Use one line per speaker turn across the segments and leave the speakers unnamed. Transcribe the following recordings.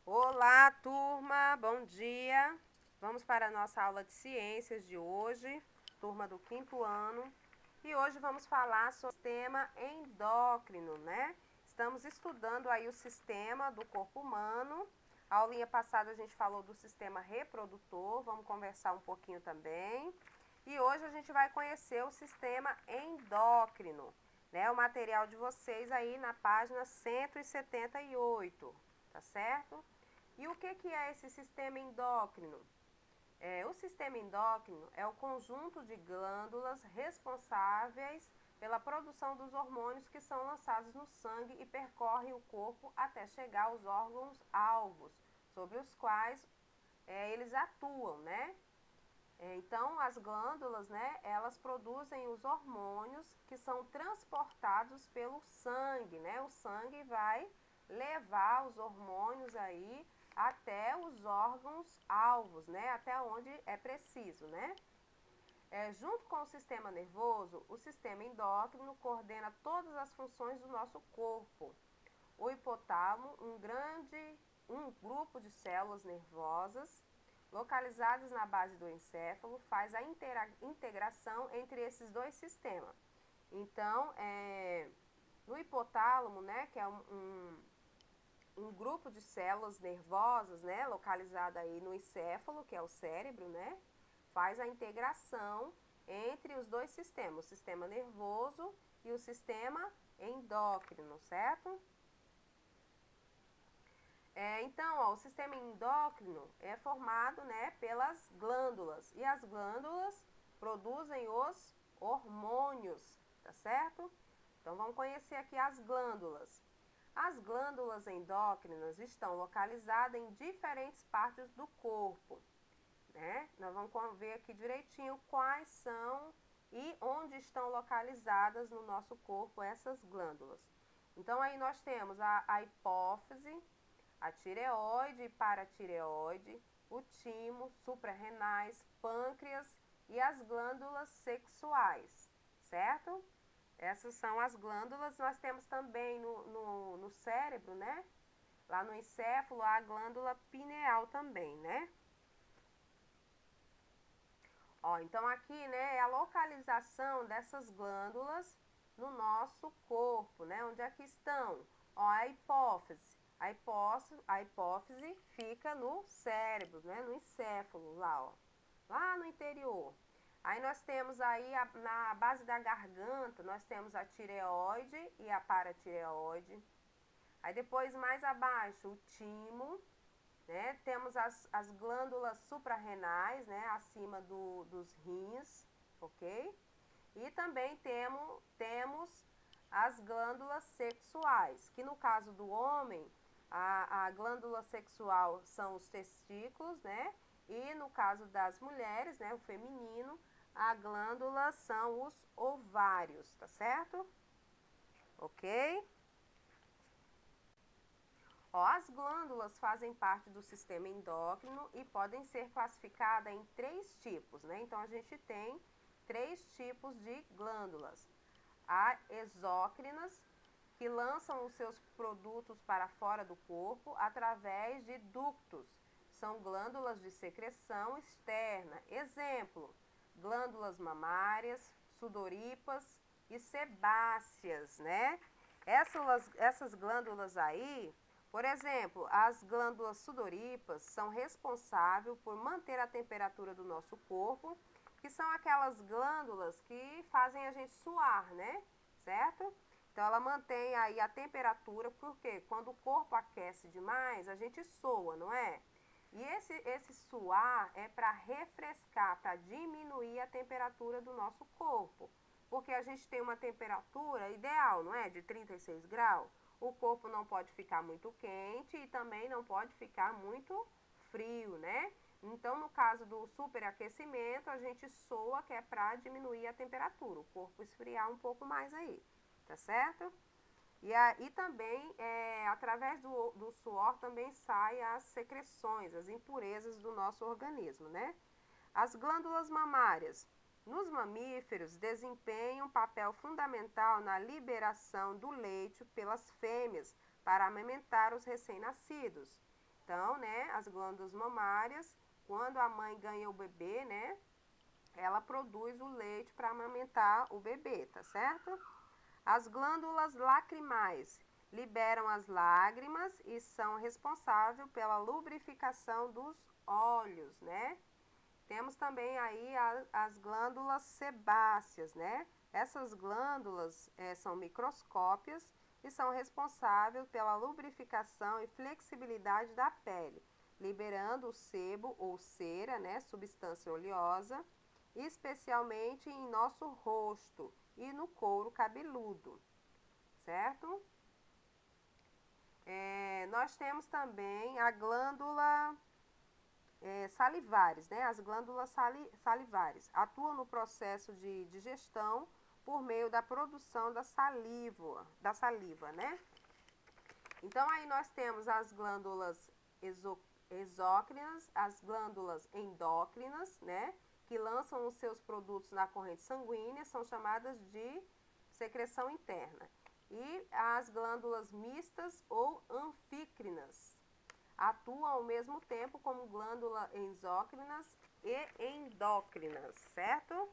Olá, turma, bom dia. Vamos para a nossa aula de ciências de hoje, turma do quinto ano. E hoje vamos falar sobre o sistema endócrino, né? Estamos estudando aí o sistema do corpo humano. A aulinha passada a gente falou do sistema reprodutor, vamos conversar um pouquinho também. E hoje a gente vai conhecer o sistema endócrino, né? O material de vocês aí na página 178, tá certo? E o que é esse sistema endócrino? O sistema endócrino é o conjunto de glândulas responsáveis pela produção dos hormônios que são lançados no sangue e percorrem o corpo até chegar aos órgãos-alvos, sobre os quais eles atuam, né? Então, as glândulas, né, elas produzem os hormônios que são transportados pelo sangue, né? O sangue vai levar os hormônios aí até os órgãos alvos, né? Até onde é preciso, né? Junto com o sistema nervoso, o sistema endócrino coordena todas as funções do nosso corpo. O hipotálamo, um grupo de células nervosas localizadas na base do encéfalo, faz a integração entre esses dois sistemas. Então, no hipotálamo, né, que é um grupo de células nervosas, né, localizada aí no encéfalo, que é o cérebro, né, faz a integração entre os dois sistemas, o sistema nervoso e o sistema endócrino, certo? Então, ó, o sistema endócrino é formado, né, pelas glândulas e as glândulas produzem os hormônios, tá certo? Então, vamos conhecer aqui as glândulas. As glândulas endócrinas estão localizadas em diferentes partes do corpo, né? Nós vamos ver aqui direitinho quais são e onde estão localizadas no nosso corpo essas glândulas. Então, aí nós temos a hipófise, a tireoide e paratireoide, o timo, suprarrenais, pâncreas e as glândulas sexuais, certo? Essas são as glândulas. Nós temos também no cérebro, né? Lá no encéfalo, a glândula pineal também, né? Ó, então aqui, né, é a localização dessas glândulas no nosso corpo, né? Onde é que estão? Ó, a hipófise. A hipófise fica no cérebro, né? No encéfalo, lá, ó. Lá no interior. Aí nós temos aí, na base da garganta, nós temos a tireoide e a paratireoide. Aí depois, mais abaixo, o timo, né? Temos as glândulas suprarrenais, né? Acima dos rins, ok? E também temos as glândulas sexuais, que no caso do homem, a glândula sexual são os testículos, né? E no caso das mulheres, né, o feminino, a glândula são os ovários, tá certo? Ok? Ó, as glândulas fazem parte do sistema endócrino e podem ser classificadas em três tipos, né? Então a gente tem três tipos de glândulas. Há exócrinas, que lançam os seus produtos para fora do corpo através de ductos. São glândulas de secreção externa. Exemplo: glândulas mamárias, sudoríparas e sebáceas, né? Essas glândulas aí, por exemplo, as glândulas sudoríparas são responsáveis por manter a temperatura do nosso corpo, que são aquelas glândulas que fazem a gente suar, né? Certo? Então ela mantém aí a temperatura, porque quando o corpo aquece demais, a gente soa, não é? E esse suar é para refrescar, para diminuir a temperatura do nosso corpo. Porque a gente tem uma temperatura ideal, não é? De 36 graus. O corpo não pode ficar muito quente e também não pode ficar muito frio, né? Então, no caso do superaquecimento, a gente soa que é para diminuir a temperatura, o corpo esfriar um pouco mais aí, tá certo? E também, através do suor, também saem as secreções, as impurezas do nosso organismo, né? As glândulas mamárias. Nos mamíferos, desempenham um papel fundamental na liberação do leite pelas fêmeas para amamentar os recém-nascidos. Então, né, as glândulas mamárias, quando a mãe ganha o bebê, né, ela produz o leite para amamentar o bebê, tá certo? As glândulas lacrimais liberam as lágrimas e são responsáveis pela lubrificação dos olhos, né? Temos também aí as glândulas sebáceas, né? Essas glândulas são microscópicas e são responsáveis pela lubrificação e flexibilidade da pele, liberando o sebo ou cera, né? Substância oleosa, especialmente em nosso rosto e no couro cabeludo, certo? Nós temos também a glândula salivares, né? As glândulas salivares atuam no processo de digestão por meio da produção da saliva, né? Então aí nós temos as glândulas exócrinas, as glândulas endócrinas, né? Que lançam os seus produtos na corrente sanguínea, são chamadas de secreção interna. E as glândulas mistas ou anfícrinas atuam ao mesmo tempo como glândulas exócrinas e endócrinas, certo?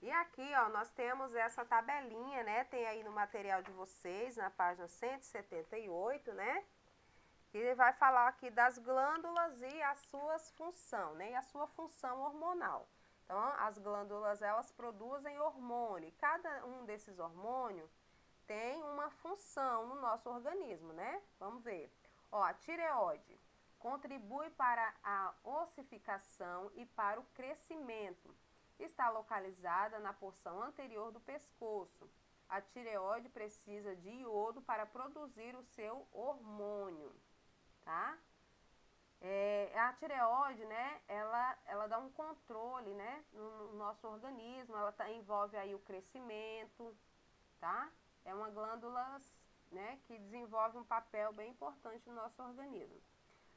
E aqui, ó, nós temos essa tabelinha, né? Tem aí no material de vocês, na página 178, né? Que vai falar aqui das glândulas e as suas funções, né? E a sua função hormonal. Então, as glândulas, elas produzem hormônio. E cada um desses hormônios tem uma função no nosso organismo, né? Vamos ver. Ó, a tireoide contribui para a ossificação e para o crescimento. Está localizada na porção anterior do pescoço. A tireoide precisa de iodo para produzir o seu hormônio, tá? A tireoide, né, ela dá um controle, né, no nosso organismo, ela envolve aí o crescimento, tá? É uma glândula, né, que desenvolve um papel bem importante no nosso organismo.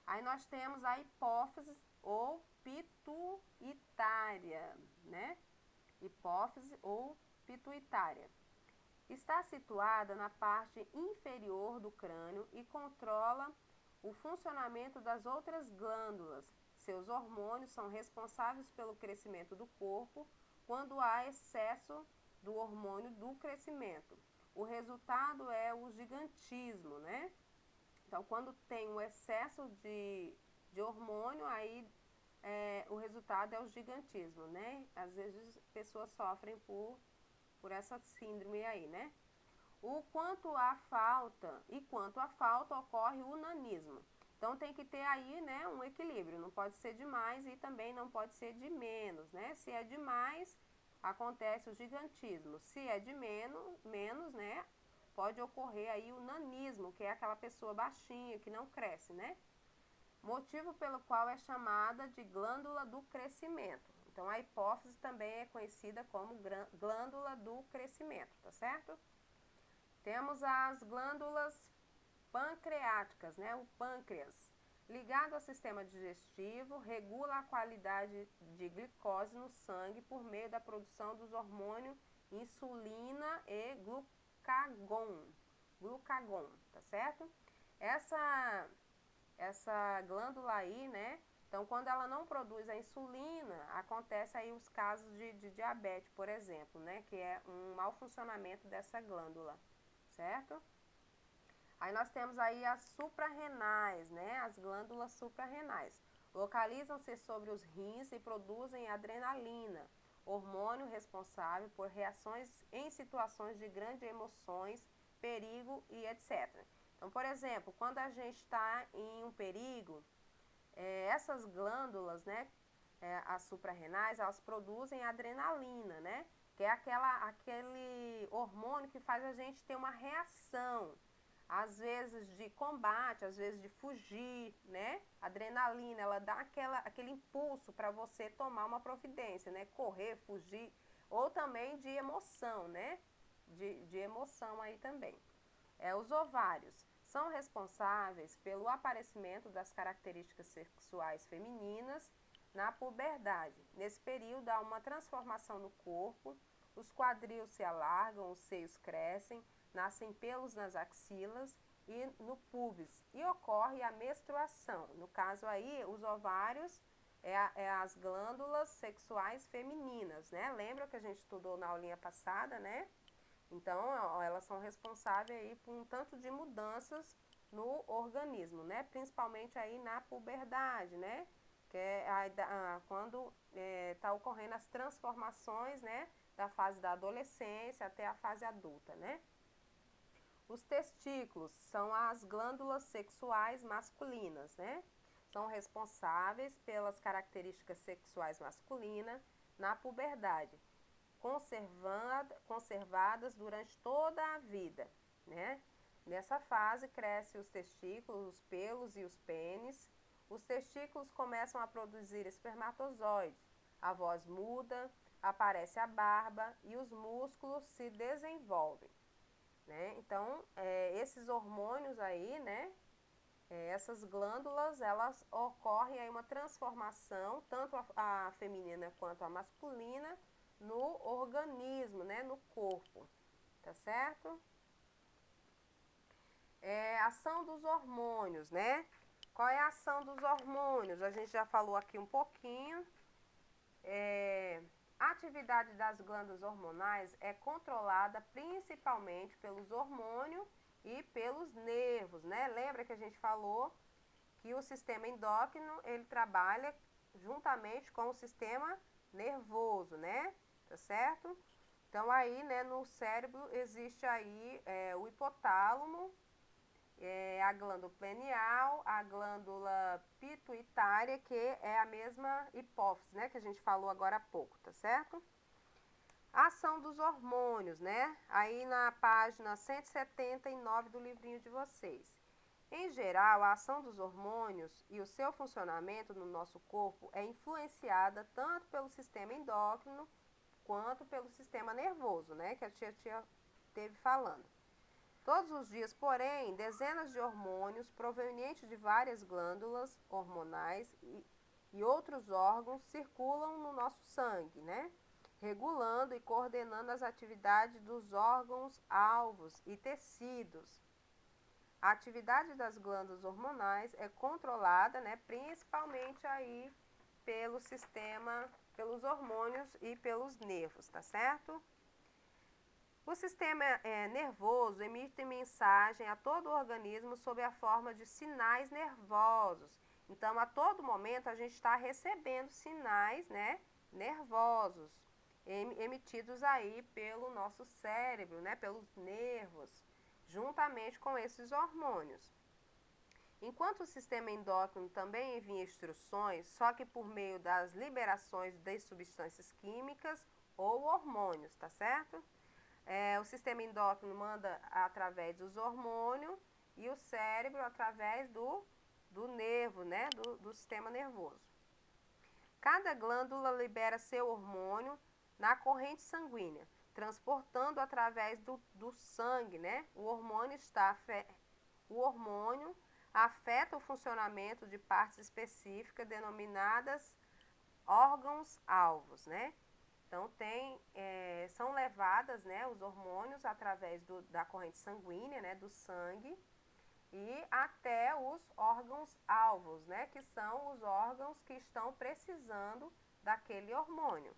Aí nós temos a hipófise ou pituitária, né? Hipófise ou pituitária. Está situada na parte inferior do crânio e controla o funcionamento das outras glândulas. Seus hormônios são responsáveis pelo crescimento do corpo quando há excesso do hormônio do crescimento. O resultado é o gigantismo, né? Então, quando tem um excesso de hormônio, aí o resultado é o gigantismo, né? Às vezes pessoas sofrem por essa síndrome aí, né? Quanto à falta, ocorre o nanismo. Então tem que ter aí, né, um equilíbrio, não pode ser de mais e também não pode ser de menos, né? Se é de mais, acontece o gigantismo. Se é de menos, né, pode ocorrer aí o nanismo, que é aquela pessoa baixinha que não cresce, né? Motivo pelo qual é chamada de glândula do crescimento. Então a hipófise também é conhecida como glândula do crescimento, tá certo? Temos as glândulas pancreáticas, né? O pâncreas, ligado ao sistema digestivo, regula a qualidade de glicose no sangue por meio da produção dos hormônios insulina e glucagon, tá certo? Essa glândula aí, né? Então, quando ela não produz a insulina, acontece aí os casos de diabetes, por exemplo, né? Que é um mau funcionamento dessa glândula, certo? Aí nós temos aí as suprarrenais, né? As glândulas suprarrenais. Localizam-se sobre os rins e produzem adrenalina, hormônio responsável por reações em situações de grandes emoções, perigo e etc. Então, por exemplo, quando a gente está em um perigo, essas glândulas, né, as suprarrenais, elas produzem adrenalina, né? Que é aquele hormônio que faz a gente ter uma reação, às vezes de combate, às vezes de fugir, né? Adrenalina, ela dá aquele impulso para você tomar uma providência, né? Correr, fugir, ou também de emoção, né? De emoção aí também. Os ovários são responsáveis pelo aparecimento das características sexuais femininas na puberdade. Nesse período há uma transformação no corpo, os quadris se alargam, os seios crescem, nascem pelos nas axilas e no púbis. E ocorre a menstruação. No caso aí, os ovários as glândulas sexuais femininas, né? Lembra que a gente estudou na aulinha passada, né? Então, elas são responsáveis aí por um tanto de mudanças no organismo, né? Principalmente aí na puberdade, né? Que é quando está ocorrendo as transformações, né? Da fase da adolescência até a fase adulta, né? Os testículos são as glândulas sexuais masculinas, né? São responsáveis pelas características sexuais masculinas na puberdade, conservadas durante toda a vida, né? Nessa fase crescem os testículos, os pelos e os pênis. Os testículos começam a produzir espermatozoides. A voz muda, aparece a barba e os músculos se desenvolvem, né? Então, esses hormônios aí, né? Essas glândulas, elas ocorrem aí uma transformação, tanto a feminina quanto a masculina, no organismo, né? No corpo, tá certo? Ação dos hormônios, né? Qual é a ação dos hormônios? A gente já falou aqui um pouquinho. A atividade das glândulas hormonais é controlada principalmente pelos hormônios e pelos nervos, né? Lembra que a gente falou que o sistema endócrino, ele trabalha juntamente com o sistema nervoso, né? Tá certo? Então, aí, né, no cérebro existe aí o hipotálamo, a glândula pineal, a glândula pituitária, que é a mesma hipófise, né, que a gente falou agora há pouco, tá certo? A ação dos hormônios, né? Aí na página 179 do livrinho de vocês. Em geral, a ação dos hormônios e o seu funcionamento no nosso corpo é influenciada tanto pelo sistema endócrino quanto pelo sistema nervoso, né? Que a tia esteve falando. Todos os dias, porém, dezenas de hormônios provenientes de várias glândulas hormonais e outros órgãos circulam no nosso sangue, né? Regulando e coordenando as atividades dos órgãos, alvos e tecidos. A atividade das glândulas hormonais é controlada, né, principalmente aí pelo sistema, pelos hormônios e pelos nervos, tá certo? O sistema nervoso emite mensagem a todo o organismo sob a forma de sinais nervosos. Então, a todo momento, a gente está recebendo sinais, né, nervosos, emitidos aí pelo nosso cérebro, né, pelos nervos, juntamente com esses hormônios. Enquanto o sistema endócrino também envia instruções, só que por meio das liberações de substâncias químicas ou hormônios, tá certo? O sistema endócrino manda através dos hormônios e o cérebro através do nervo, né? Do sistema nervoso. Cada glândula libera seu hormônio na corrente sanguínea, transportando através do sangue, né? O hormônio afeta o funcionamento de partes específicas denominadas órgãos-alvos, né? Então, são levadas, né, os hormônios através da corrente sanguínea, né, do sangue, e até os órgãos-alvos, né, que são os órgãos que estão precisando daquele hormônio.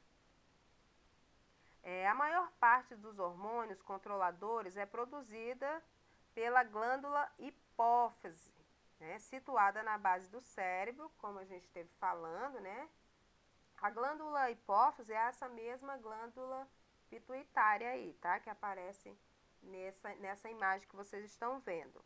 A maior parte dos hormônios controladores é produzida pela glândula hipófise, né, situada na base do cérebro, como a gente esteve falando, né? A glândula hipófise é essa mesma glândula pituitária aí, tá? Que aparece nessa imagem que vocês estão vendo.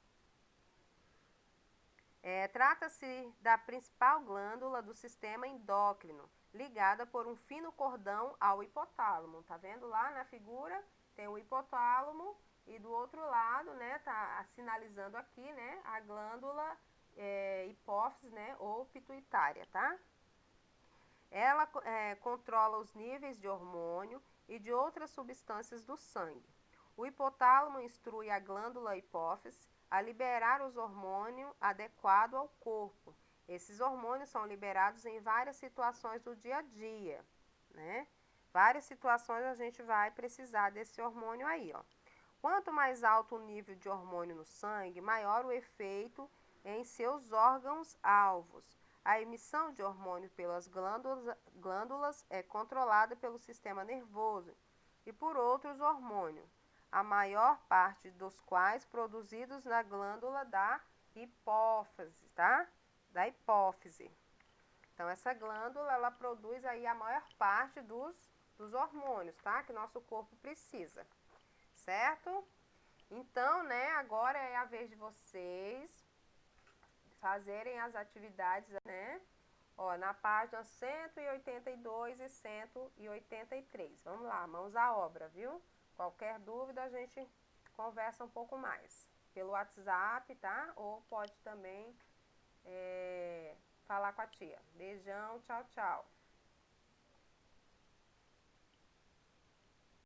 Trata-se da principal glândula do sistema endócrino, ligada por um fino cordão ao hipotálamo. Tá vendo lá na figura? Tem o hipotálamo e do outro lado, né, tá sinalizando aqui, né, a glândula hipófise, né, ou pituitária, tá? Ela controla os níveis de hormônio e de outras substâncias do sangue. O hipotálamo instrui a glândula hipófise a liberar os hormônios adequados ao corpo. Esses hormônios são liberados em várias situações do dia a dia, né? Várias situações a gente vai precisar desse hormônio aí, ó. Quanto mais alto o nível de hormônio no sangue, maior o efeito em seus órgãos-alvos. A emissão de hormônio pelas glândulas é controlada pelo sistema nervoso e por outros hormônios, a maior parte dos quais produzidos na glândula da hipófise, tá? Da hipófise. Então, essa glândula, ela produz aí a maior parte dos hormônios, tá? Que nosso corpo precisa, certo? Então, né, agora é a vez de vocês fazerem as atividades, né? Ó, na página 182 e 183. Vamos lá, mãos à obra, viu? Qualquer dúvida a gente conversa um pouco mais pelo WhatsApp, tá? Ou pode também falar com a tia. Beijão, tchau, tchau.